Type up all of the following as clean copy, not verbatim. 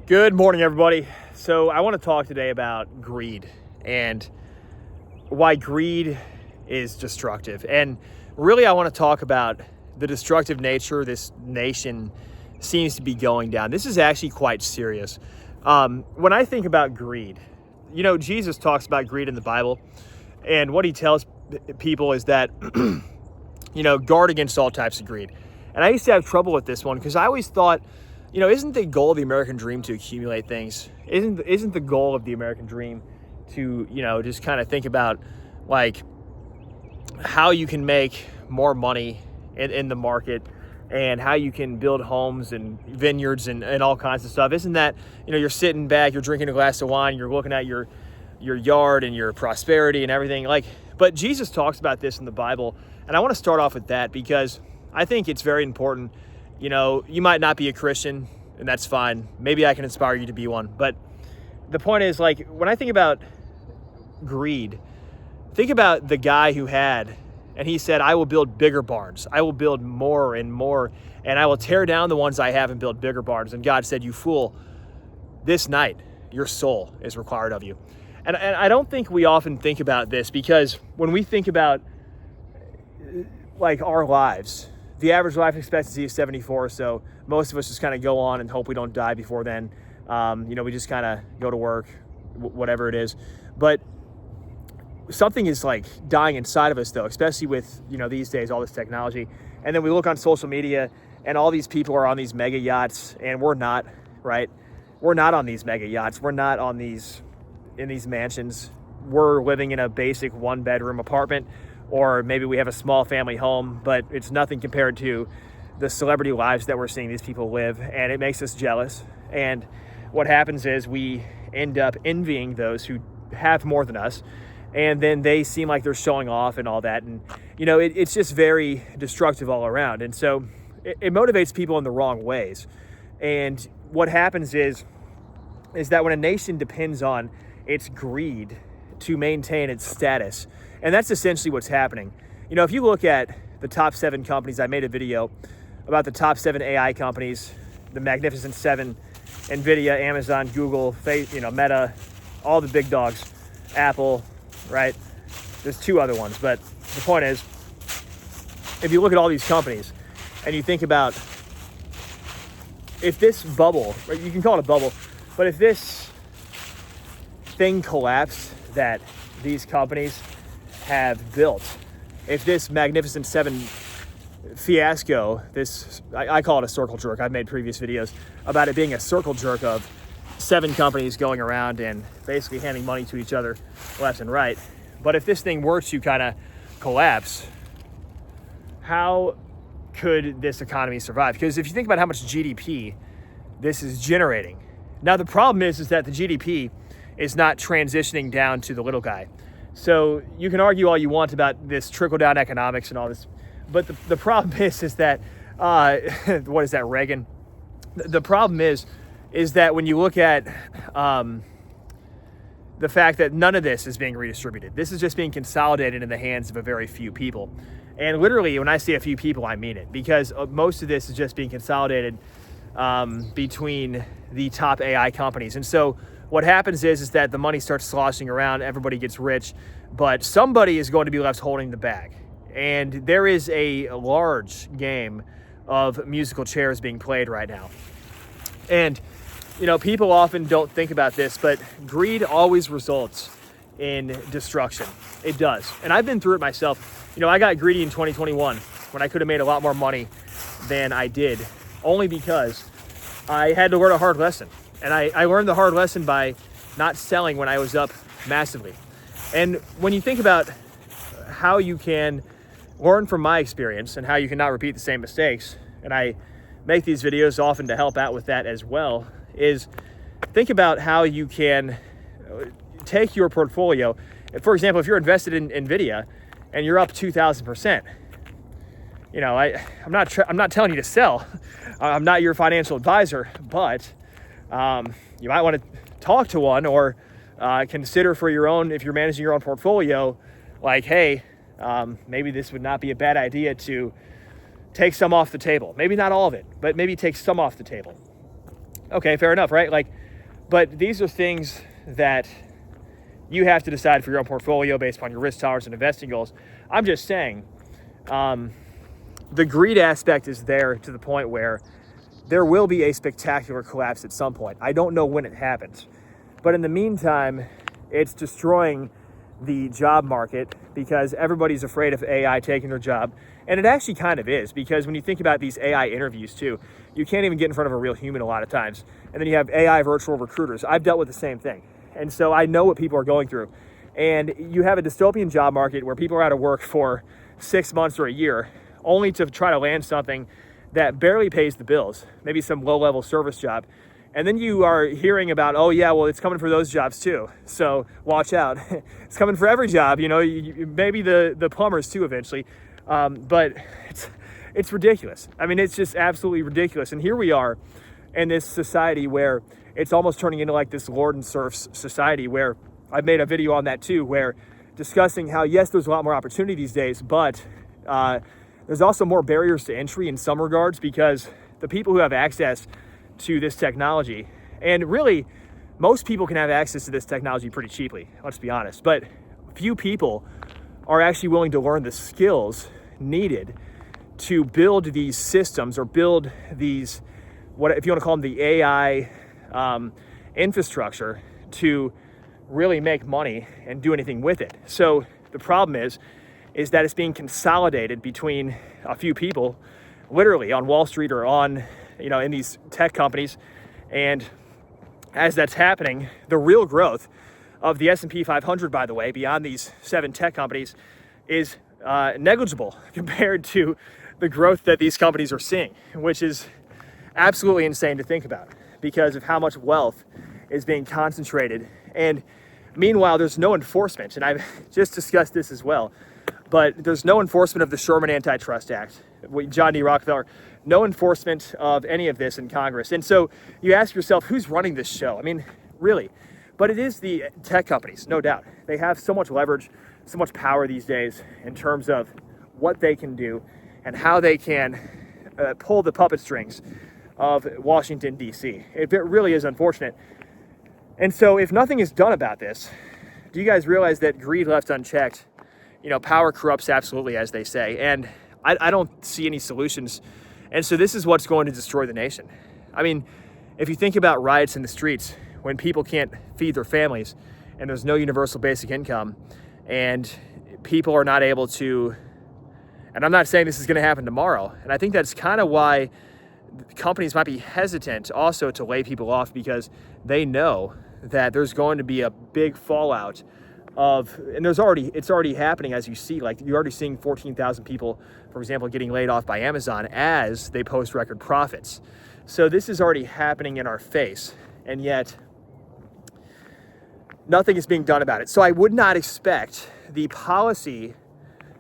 Good morning, everybody. So I want to talk today about greed and why greed is destructive. And really, I want to talk about the destructive nature this nation seems to be going down. This is actually quite serious. When I think about greed, Jesus talks about greed in the Bible. And what he tells people is that, guard against all types of greed. And I used to have trouble with this one because I always thought, isn't the goal of the American dream to accumulate things? Isn't the goal of the American dream to, just kind of think about like how you can make more money in the market and how you can build homes and vineyards and all kinds of stuff? Isn't that, you're sitting back, you're drinking a glass of wine, you're looking at your yard and your prosperity and everything. But Jesus talks about this in the Bible. And I want to start off with that because I think it's very important. You might not be a Christian, and that's fine. Maybe I can inspire you to be one. But the point is, when I think about greed, think about the guy who had, and he said, I will build bigger barns. I will build more and more, and I will tear down the ones I have and build bigger barns. And God said, you fool, this night your soul is required of you. And I don't think we often think about this because when we think about our lives, the average life expectancy is 74, so most of us just kind of go on and hope we don't die before then. We just kind of go to work, whatever it is. But something is dying inside of us, though, especially with, these days, all this technology. And then we look on social media and all these people are on these mega yachts and we're not, right? We're not on these mega yachts. We're not in these mansions. We're living in a basic 1-bedroom apartment. Or maybe we have a small family home, but it's nothing compared to the celebrity lives that we're seeing these people live, and it makes us jealous. And what happens is we end up envying those who have more than us, and then they seem like they're showing off and all that. And, it's just very destructive all around. And so it motivates people in the wrong ways. And what happens is that when a nation depends on its greed to maintain its status, and that's essentially what's happening. If you look at the top 7 companies, I made a video about the top 7 AI companies, the Magnificent 7, NVIDIA, Amazon, Google, Meta, all the big dogs, Apple, right? There's 2 other ones, but the point is, if you look at all these companies and you think about if this bubble, right, you can call it a bubble, but if this thing collapsed that these companies have built, if this Magnificent 7 fiasco, I call it a circle jerk. I've made previous videos about it being a circle jerk of 7 companies going around and basically handing money to each other left and right. But if this thing were to kind of collapse, how could this economy survive? Because if you think about how much GDP this is generating, now the problem is that the GDP is not transitioning down to the little guy. So you can argue all you want about this trickle-down economics and all this, but the problem is that, what is that, Reagan? The problem is that when you look at the fact that none of this is being redistributed, this is just being consolidated in the hands of a very few people. And literally, when I say a few people, I mean it, because most of this is just being consolidated between the top AI companies. And so what happens is that the money starts sloshing around, everybody gets rich, but somebody is going to be left holding the bag. And there is a large game of musical chairs being played right now. And, people often don't think about this, but greed always results in destruction. It does. And I've been through it myself. I got greedy in 2021 when I could have made a lot more money than I did, only because I had to learn a hard lesson. And I learned the hard lesson by not selling when I was up massively. And when you think about how you can learn from my experience and how you cannot repeat the same mistakes, and I make these videos often to help out with that as well, is think about how you can take your portfolio. For example, if you're invested in NVIDIA and you're up 2,000%, I'm not telling you to sell. I'm not your financial advisor, but you might want to talk to one or consider for your own, if you're managing your own portfolio, hey, maybe this would not be a bad idea to take some off the table. Maybe not all of it, but maybe take some off the table. Okay, fair enough, right? Like, but these are things that you have to decide for your own portfolio based upon your risk tolerance and investing goals. I'm just saying, the greed aspect is there to the point where there will be a spectacular collapse at some point. I don't know when it happens, but in the meantime, it's destroying the job market because everybody's afraid of AI taking their job. And it actually kind of is, because when you think about these AI interviews too, you can't even get in front of a real human a lot of times. And then you have AI virtual recruiters. I've dealt with the same thing. And so I know what people are going through. And you have a dystopian job market where people are out of work for 6 months or a year, only to try to land something that barely pays the bills, maybe some low-level service job. And then you are hearing about, oh yeah, well, it's coming for those jobs too. So watch out. It's coming for every job, maybe the plumbers too eventually. But it's ridiculous. I mean, it's just absolutely ridiculous. And here we are in this society where it's almost turning into like this lord and serfs society, where I've made a video on that too, where discussing how, yes, there's a lot more opportunity these days, but there's also more barriers to entry in some regards, because the people who have access to this technology, and really most people can have access to this technology pretty cheaply, let's be honest, but few people are actually willing to learn the skills needed to build these systems or build these, what if you want to call them, the AI infrastructure to really make money and do anything with it. So the problem is that it's being consolidated between a few people, literally on Wall Street or on, in these tech companies. And as that's happening, the real growth of the S&P 500, by the way, beyond these 7 tech companies, is negligible compared to the growth that these companies are seeing, which is absolutely insane to think about because of how much wealth is being concentrated. And meanwhile, there's no enforcement, and I've just discussed this as well, but there's no enforcement of the Sherman Antitrust Act, John D. Rockefeller, no enforcement of any of this in Congress. And so you ask yourself, who's running this show? I mean, really? But it is the tech companies, no doubt. They have so much leverage, so much power these days in terms of what they can do and how they can pull the puppet strings of Washington, D.C. It really is unfortunate. And so if nothing is done about this, do you guys realize that greed left unchecked, power corrupts absolutely, as they say. And I don't see any solutions. And so this is what's going to destroy the nation. I mean, if you think about riots in the streets, when people can't feed their families and there's no universal basic income and people are not able to, and I'm not saying this is going to happen tomorrow. And I think that's kind of why companies might be hesitant also to lay people off, because they know that there's going to be a big fallout of, and it's already happening, as you see. Like, you're already seeing 14,000 people, for example, getting laid off by Amazon as they post record profits. So this is already happening in our face, and yet nothing is being done about it. So I would not expect the policy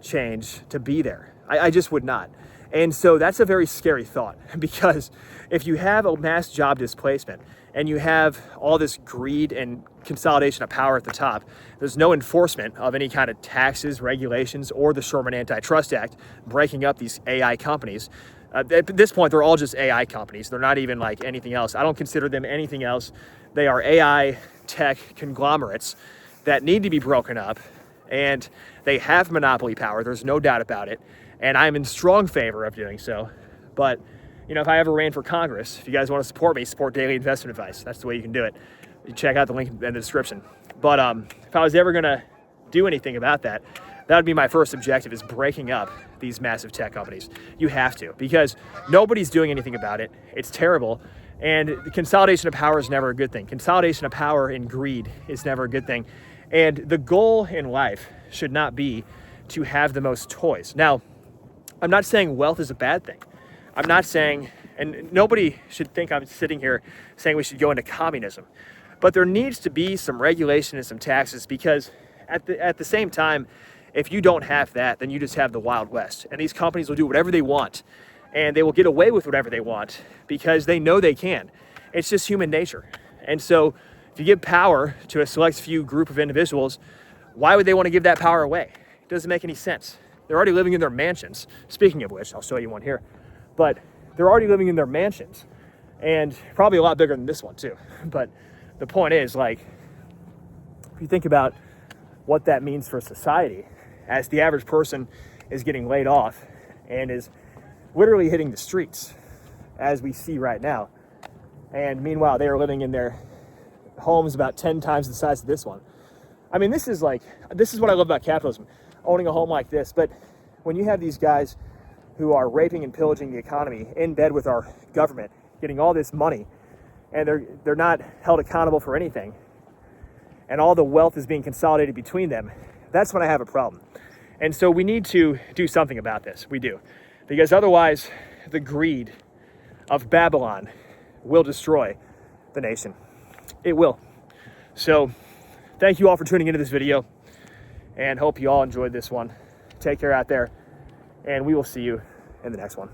change to be there. I just would not. And so that's a very scary thought, because if you have a mass job displacement and you have all this greed and consolidation of power at the top, there's no enforcement of any kind of taxes, regulations, or the Sherman Antitrust Act breaking up these AI companies. At this point, they're all just AI companies. They're not even like anything else. I don't consider them anything else. They are AI tech conglomerates that need to be broken up, and they have monopoly power. There's no doubt about it. And I'm in strong favor of doing so. But, if I ever ran for Congress, if you guys want to support me, support daily investment advice. That's the way you can do it. You check out the link in the description. But if I was ever going to do anything about that, that would be my first objective, is breaking up these massive tech companies. You have to, because nobody's doing anything about it. It's terrible. And the consolidation of power is never a good thing. Consolidation of power and greed is never a good thing. And the goal in life should not be to have the most toys. Now, I'm not saying wealth is a bad thing. I'm not saying, and nobody should think I'm sitting here saying we should go into communism, but there needs to be some regulation and some taxes, because at the same time, if you don't have that, then you just have the Wild West, and these companies will do whatever they want, and they will get away with whatever they want because they know they can. It's just human nature. And so if you give power to a select few group of individuals, why would they want to give that power away? It doesn't make any sense. They're already living in their mansions. Speaking of which, I'll show you one here. But they're already living in their mansions. and probably a lot bigger than this one too. But the point is, like, if you think about what that means for society, as the average person is getting laid off and is literally hitting the streets, as we see right now, and meanwhile they are living in their homes about 10 times the size of this one. I mean, this is what I love about capitalism, owning a home like this. But when you have these guys who are raping and pillaging the economy in bed with our government, getting all this money, and they're not held accountable for anything, and all the wealth is being consolidated between them, that's when I have a problem. And so we need to do something about this. We do. Because otherwise, the greed of Babylon will destroy the nation. It will. So thank you all for tuning into this video, and hope you all enjoyed this one. Take care out there, and we will see you in the next one.